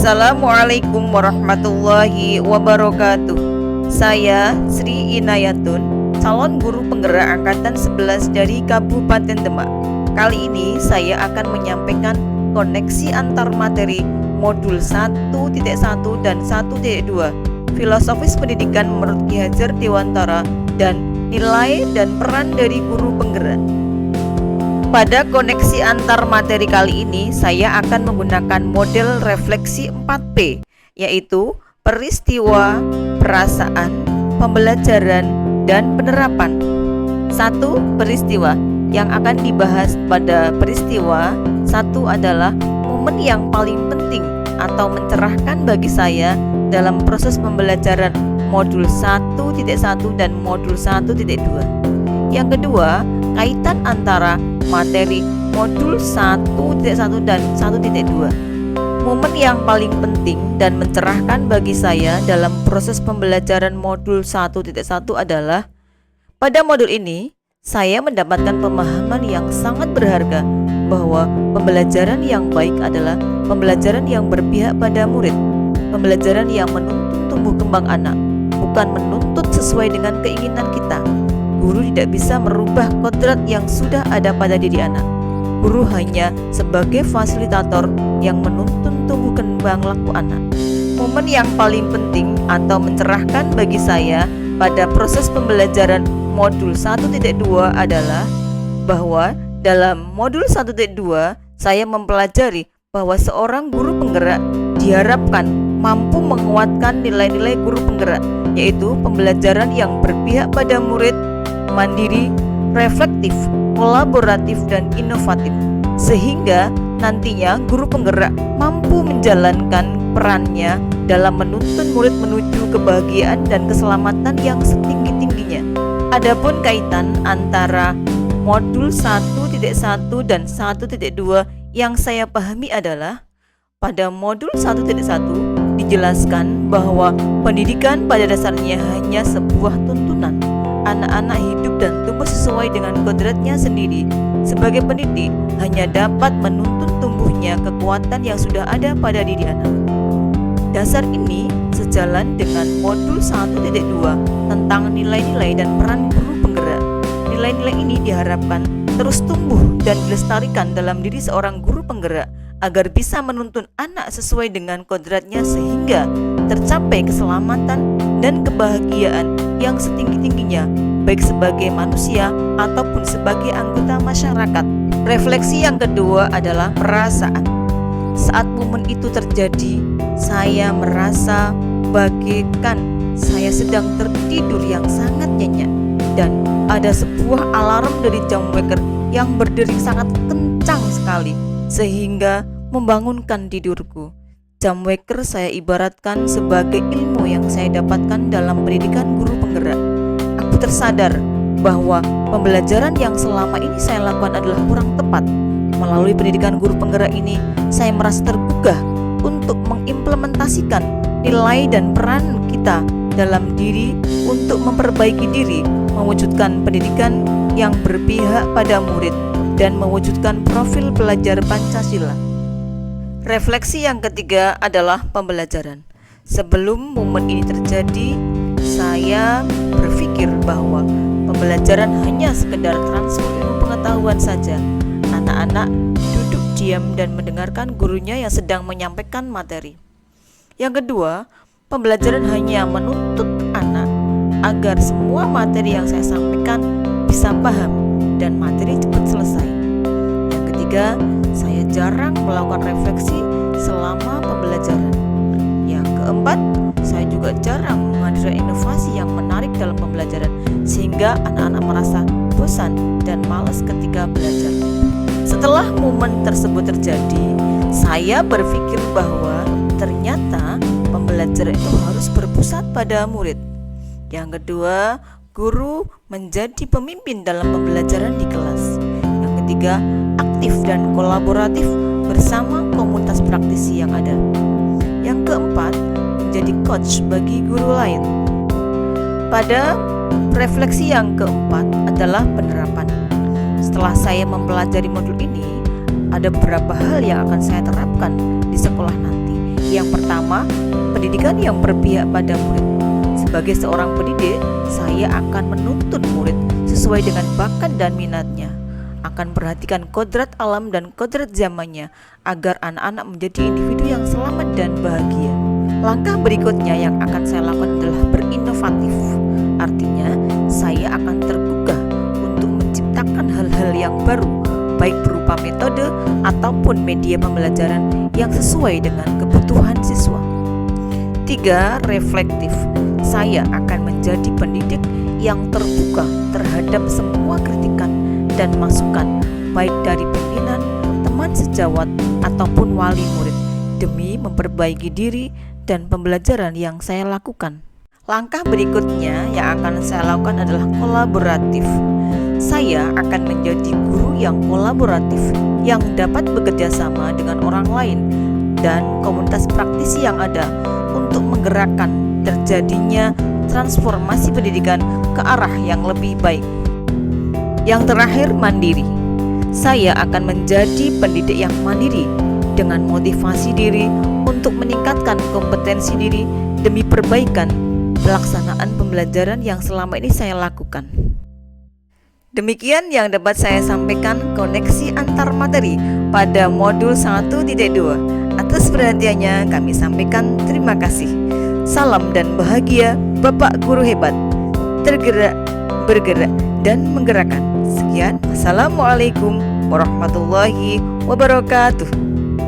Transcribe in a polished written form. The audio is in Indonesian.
Assalamualaikum warahmatullahi wabarakatuh. Saya Sri Inayatun, calon guru penggerak angkatan 11 dari Kabupaten Demak. Kali ini saya akan menyampaikan koneksi antar materi modul 1.1 dan 1.2 Filosofis Pendidikan menurut Ki Hajar Dewantara dan nilai dan peran dari guru penggerak. Pada koneksi antar materi kali ini, saya akan menggunakan model refleksi 4P, yaitu peristiwa, perasaan, pembelajaran, dan penerapan. 1. Peristiwa. Yang akan dibahas pada peristiwa 1 adalah momen yang paling penting atau mencerahkan bagi saya dalam proses pembelajaran modul 1.1 dan modul 1.2. Yang kedua, kaitan antara materi modul 1.1 dan 1.2. Momen yang paling penting dan mencerahkan bagi saya dalam proses pembelajaran modul 1.1 adalah pada modul ini saya mendapatkan pemahaman yang sangat berharga bahwa pembelajaran yang baik adalah pembelajaran yang berpihak pada murid, pembelajaran yang menuntun tumbuh kembang anak, bukan menuntut sesuai dengan keinginan kita. Guru tidak bisa merubah kodrat yang sudah ada pada diri anak. Guru hanya sebagai fasilitator yang menuntun tumbuh kembang laku anak. Momen yang paling penting atau mencerahkan bagi saya pada proses pembelajaran modul 1.2 adalah bahwa dalam modul 1.2 saya mempelajari bahwa seorang guru penggerak diharapkan mampu menguatkan nilai-nilai guru penggerak, yaitu pembelajaran yang berpihak pada murid, mandiri, reflektif, kolaboratif, dan inovatif, sehingga nantinya guru penggerak mampu menjalankan perannya dalam menuntun murid menuju kebahagiaan dan keselamatan yang setinggi-tingginya. Adapun kaitan antara modul 1.1 dan 1.2 yang saya pahami adalah pada modul 1.1 dijelaskan bahwa pendidikan pada dasarnya hanya sebuah tuntunan. Anak-anak hidup dan tumbuh sesuai dengan kodratnya sendiri. Sebagai pendidik, hanya dapat menuntun tumbuhnya kekuatan yang sudah ada pada diri anak. Dasar ini sejalan dengan modul 1.2 tentang nilai-nilai dan peran guru penggerak. Nilai-nilai ini diharapkan terus tumbuh dan dilestarikan dalam diri seorang guru penggerak agar bisa menuntun anak sesuai dengan kodratnya sehingga tercapai keselamatan dan kebahagiaan yang setinggi-tingginya, baik sebagai manusia ataupun sebagai anggota masyarakat. Refleksi yang kedua adalah perasaan. Saat momen itu terjadi, saya merasa bagaikan saya sedang tertidur yang sangat nyenyak dan ada sebuah alarm dari jam waker yang berdering sangat kencang sekali sehingga membangunkan tidurku. Jam waker saya ibaratkan sebagai ilmu yang saya dapatkan dalam pendidikan guru penggerak. Aku tersadar bahwa pembelajaran yang selama ini saya lakukan adalah kurang tepat. Melalui pendidikan guru penggerak ini, saya merasa tergugah untuk mengimplementasikan nilai dan peran kita dalam diri untuk memperbaiki diri, mewujudkan pendidikan yang berpihak pada murid, dan mewujudkan profil pelajar Pancasila. Refleksi yang ketiga adalah pembelajaran. Sebelum momen ini terjadi, saya berpikir bahwa pembelajaran hanya sekedar transfer ilmu pengetahuan saja. Anak-anak duduk diam dan mendengarkan gurunya yang sedang menyampaikan materi. Yang kedua, pembelajaran hanya menuntut anak agar semua materi yang saya sampaikan bisa paham dan materi cepat selesai. Yang ketiga, saya jarang melakukan refleksi selama pembelajaran. Yang keempat, saya juga jarang menghadirkan inovasi yang menarik dalam pembelajaran sehingga anak-anak merasa bosan dan malas ketika belajar. Setelah momen tersebut terjadi, saya berpikir bahwa ternyata pembelajaran itu harus berpusat pada murid. Yang kedua, guru menjadi pemimpin dalam pembelajaran di kelas. Yang ketiga, aktif dan kolaboratif bersama komunitas praktisi yang ada. Yang keempat, menjadi coach bagi guru lain. Pada refleksi yang keempat adalah penerapan. Setelah saya mempelajari modul ini, ada beberapa hal yang akan saya terapkan di sekolah nanti. Yang pertama, pendidikan yang berpihak pada murid. Sebagai seorang pendidik, saya akan menuntun murid sesuai dengan bakat dan minatnya, akan perhatikan kodrat alam dan kodrat zamannya agar anak-anak menjadi individu yang selamat dan bahagia. Langkah berikutnya yang akan saya lakukan adalah berinovatif. Artinya, saya akan terbuka untuk menciptakan hal-hal yang baru, baik berupa metode ataupun media pembelajaran yang sesuai dengan kebutuhan siswa. 3. Reflektif. Saya akan menjadi pendidik yang terbuka terhadap semua kritikan dan masukan, baik dari pimpinan, teman sejawat, ataupun wali murid, demi memperbaiki diri dan pembelajaran yang saya lakukan. Langkah berikutnya yang akan saya lakukan adalah kolaboratif. Saya akan menjadi guru yang kolaboratif, yang dapat bekerja sama dengan orang lain dan komunitas praktisi yang ada untuk menggerakkan terjadinya transformasi pendidikan ke arah yang lebih baik. Yang terakhir, mandiri. Saya akan menjadi pendidik yang mandiri dengan motivasi diri untuk meningkatkan kompetensi diri demi perbaikan pelaksanaan pembelajaran yang selama ini saya lakukan. Demikian yang dapat saya sampaikan koneksi antar materi pada modul 1.2. Atas perhatiannya kami sampaikan terima kasih. Salam dan bahagia Bapak Guru Hebat, tergerak, bergerak, dan menggerakkan. Sekian, Assalamualaikum warahmatullahi wabarakatuh.